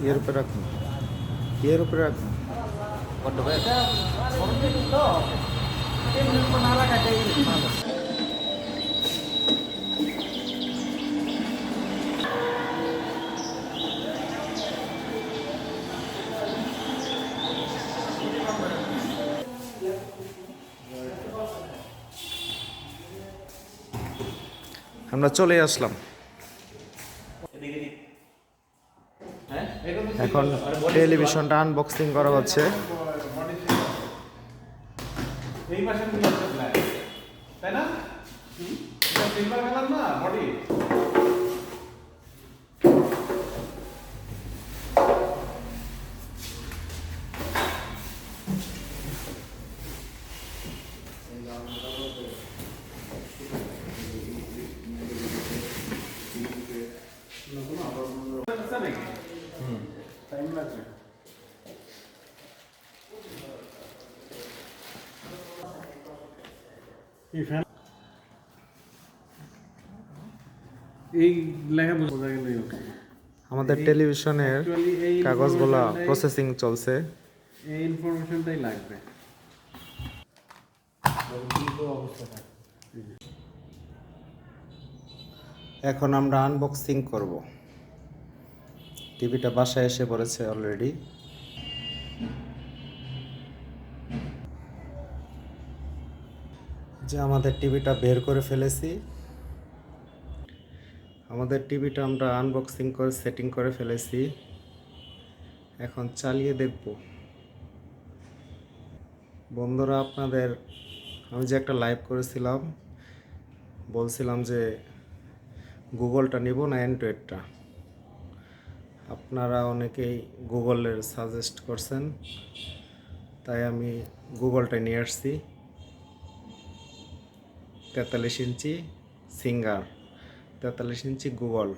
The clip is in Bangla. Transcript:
এর উপরে রাখুন, এর উপরে রাখুন। আমরা চলে আসলাম। এখন টেলিভিশনটা আনবক্সিং করা হচ্ছে। এই মাসের গুলো হচ্ছে ব্ল্যাক, তাই না? এটা সিলভার কালার না বডি। টাইম লাগবে। এই লেখা বোঝা গেল। আমাদের টেলিভিশনের কাগজগুলো প্রসেসিং চলছে। এই ইনফরমেশনটাই লাগবে। এখন আমরা আনবক্সিং করব। টিভিটা বাসায় এসে পড়েছে অলরেডি। যে আমাদের টিভিটা বের করে ফেলেছি। আমাদের টিভিটা আমরা আনবক্সিং করে সেটিং করে ফেলেছি। এখন চালিয়ে দেখব। বন্ধুরা, আপনাদের আমি যে একটা লাইভ করেছিলাম, বলছিলাম যে গুগলটা নিব না অ্যান্ড্রয়েডটা। আপনারা অনেকেই গুগলের সাজেস্ট করছেন, তাই আমি গুগলটা নিয়ে আসছি। 43 ইঞ্চি সিঙ্গার, 43 ইঞ্চি গুগল।